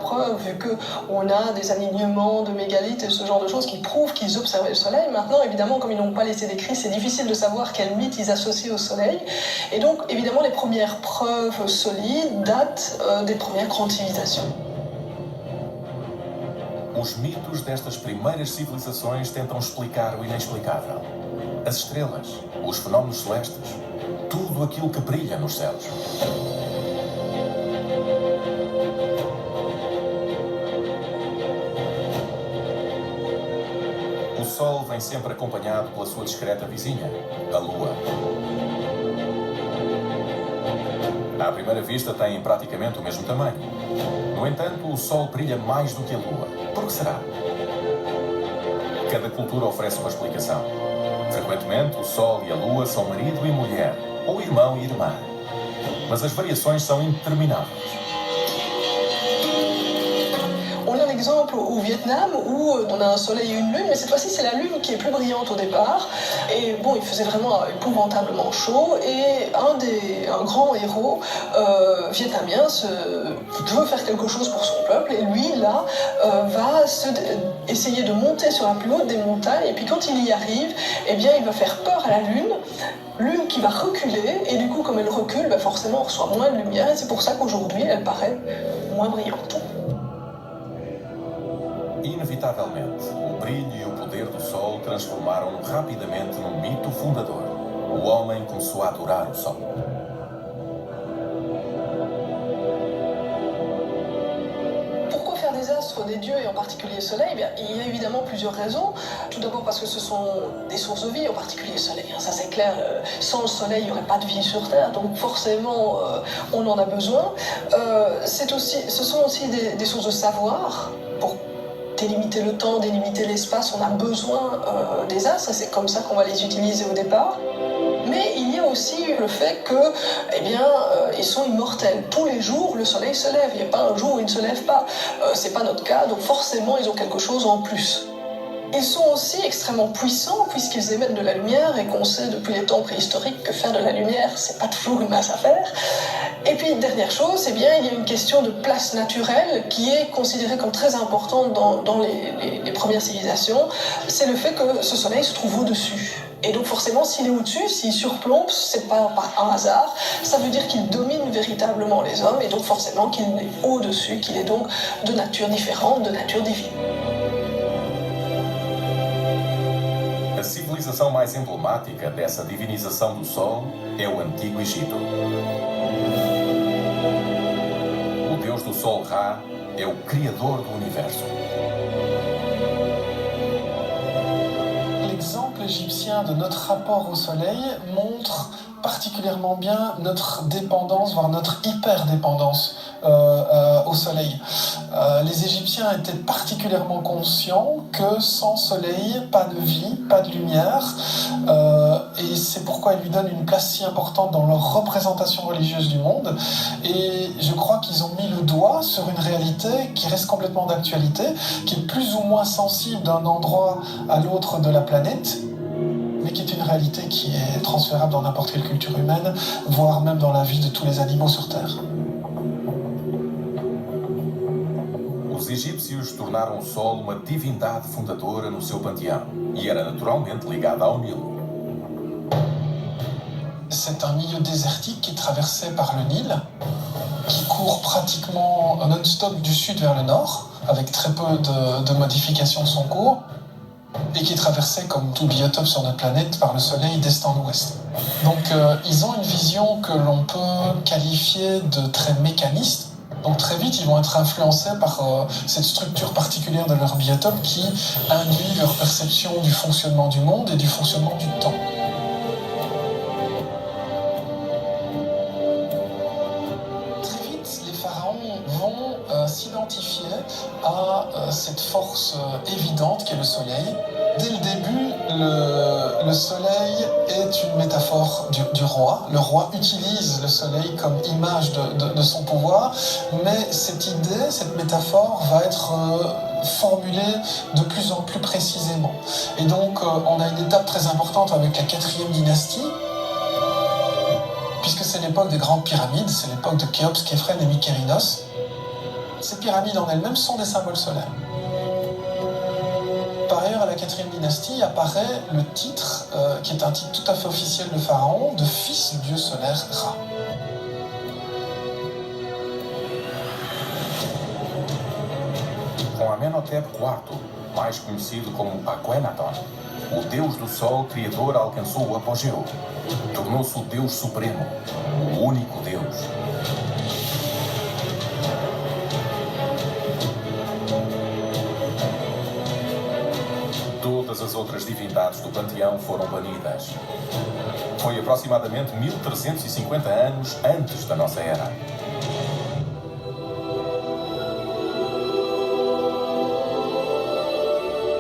preuve, vu qu'on a des alignements de mégalithes et ce genre de choses qui prouvent qu'ils observaient le Soleil. Maintenant, évidemment, comme ils n'ont pas laissé d'écrit, c'est difficile de savoir quel mythe ils associent au Soleil. Et donc, évidemment, les premières preuves solides datent des premières grandes civilisations. Os mitos destas primeiras civilizações tentam explicar o inexplicável. As estrelas, os fenómenos celestes, tudo aquilo que brilha nos céus. O Sol vem sempre acompanhado pela sua discreta vizinha, a Lua. À primeira vista têm praticamente o mesmo tamanho. No entanto, o Sol brilha mais do que a Lua. Por que será? Cada cultura oferece uma explicação. Frequentemente, o Sol e a Lua são marido e mulher, ou irmão e irmã. Mas as variações são intermináveis. On a un exemple au Vietnam où on a un soleil et une lune, mais cette fois-ci c'est la lune qui est plus brillante au départ. Et bon, il faisait vraiment épouvantablement chaud et un grand héros vietnamien veut faire quelque chose pour son peuple et lui là va essayer de monter sur la plus haute des montagnes et puis quand il y arrive, eh bien il va faire peur à la lune qui va reculer et du coup comme elle recule, forcément on reçoit moins de lumière et c'est pour ça qu'aujourd'hui elle paraît moins brillante. Inevitavelmente, o brilho e o poder do Sol transformaram-no rapidamente num mito fundador. O homem começou a adorar o Sol. Pourquoi faire des astres des dieux et en particulier le Soleil? Eh bien, il y a évidemment plusieurs raisons. Tout d'abord parce que ce sont des sources de vie, en particulier le Soleil. Ça c'est clair, sans le Soleil il n'y aurait pas de vie sur Terre, donc forcément on en a besoin. Ce sont aussi des sources de savoir. Pour délimiter le temps, délimiter l'espace, on a besoin des astres, et c'est comme ça qu'on va les utiliser au départ. Mais il y a aussi le fait que, ils sont immortels. Tous les jours, le soleil se lève. Il n'y a pas un jour où il ne se lève pas. C'est pas notre cas, donc forcément, ils ont quelque chose en plus. Ils sont aussi extrêmement puissants puisqu'ils émettent de la lumière et qu'on sait depuis les temps préhistoriques que faire de la lumière, c'est pas toujours une mince affaire. Et puis, dernière chose, il y a une question de place naturelle qui est considérée comme très importante dans les premières civilisations. C'est le fait que ce soleil se trouve au-dessus. Et donc forcément, s'il est au-dessus, s'il surplombe, c'est pas un hasard. Ça veut dire qu'il domine véritablement les hommes et donc forcément qu'il est au-dessus, qu'il est donc de nature différente, de nature divine. A civilização mais emblemática dessa divinização do Sol é o Antigo Egito. O deus do Sol, Ra, é o criador do universo. L'exemple égyptien de notre rapport au Soleil montre particulièrement bien notre dépendance, voire notre hyper-dépendance au Soleil. Les Égyptiens étaient particulièrement conscients que sans Soleil, pas de vie, pas de lumière, et c'est pourquoi ils lui donnent une place si importante dans leur représentation religieuse du monde. Et je crois qu'ils ont mis le doigt sur une réalité qui reste complètement d'actualité, qui est plus ou moins sensible d'un endroit à l'autre de la planète, mais qui est une réalité qui est transférable dans n'importe quelle culture humaine, voire même dans la vie de tous les animaux sur Terre. Os egípcios tornaram o Sol uma divindade fundadora no seu panteão e era naturalmente ligada ao Nilo. C'est un milieu désertique qui est traversé par le Nil, qui court pratiquement non-stop du sud vers le nord, avec très peu de modifications de son cours, et qui est traversé, comme tout biotope sur notre planète, par le Soleil d'est en ouest. Donc ils ont une vision que l'on peut qualifier de très mécaniste. Donc très vite, ils vont être influencés par cette structure particulière de leur biotope qui induit leur perception du fonctionnement du monde et du fonctionnement du temps. Très vite, les pharaons vont s'identifier à cette force évidente qu'est le Soleil. Dès le début, le Soleil est une métaphore du roi. Le roi utilise le Soleil comme image de son pouvoir, mais cette idée, cette métaphore va être formulée de plus en plus précisément. Et donc, on a une étape très importante avec la 4e dynastie, puisque c'est l'époque des grandes pyramides, c'est l'époque de Khéops, Képhren et Mykérinos. Ces pyramides en elles-mêmes sont des symboles solaires. Par ailleurs, à la 4e dynastie apparaît le titre, qui est un titre tout à fait officiel de pharaon, de fils du dieu solaire Ra. Com Amenhotep IV, mais conhecido como Akhenaton, o deus do sol criador alcançou o apogeu. Tornou-se o Deus Supremo, o único Deus. Todas as outras divindades do panteão foram banidas. Foi aproximadamente 1350 anos antes da nossa era.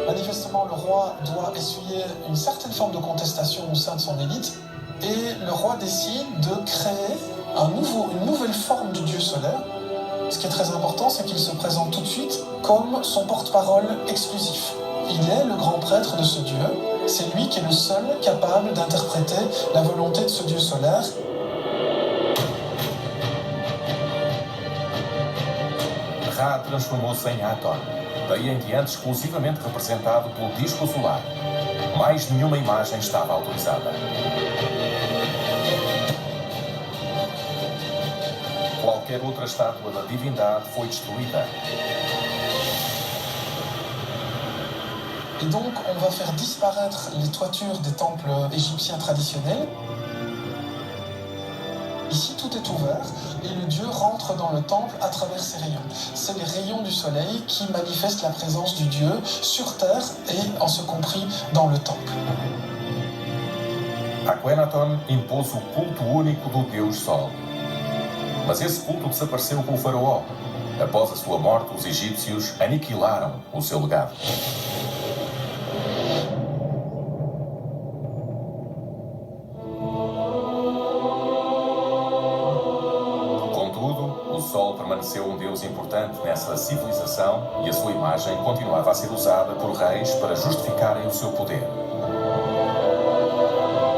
Manifestement, le roi doit essuyer une certaine forme de contestation au sein de son élite, et le roi décide de créer une nouvelle forme du dieu solaire. Ce qui est très important, c'est qu'il se présente tout de suite comme son porte-parole exclusif. Il est le grand prêtre de ce dieu, c'est lui qui est le seul capable d'interpréter la volonté de ce dieu solaire. Ra transformou-se em Aton, daí em diante exclusivamente representado pelo disco solar. Mais nenhuma imagem estava autorizada. Qualquer outra estátua da divindade foi destruída. Et donc, on va faire disparaître les toitures des temples égyptiens traditionnels. Ici, tout est ouvert et le dieu rentre dans le temple à travers ses rayons. C'est les rayons du soleil qui manifestent la présence du dieu sur terre et en ce compris dans le temple. Akhenaton impôs o culto único do Deus Sol. Mas esse culto desapareceu com o faraó. Após a sua morte, os egípcios aniquilaram o seu legado. Contudo, o Sol permaneceu um deus importante nessa civilização e a sua imagem continuava a ser usada por reis para justificarem o seu poder.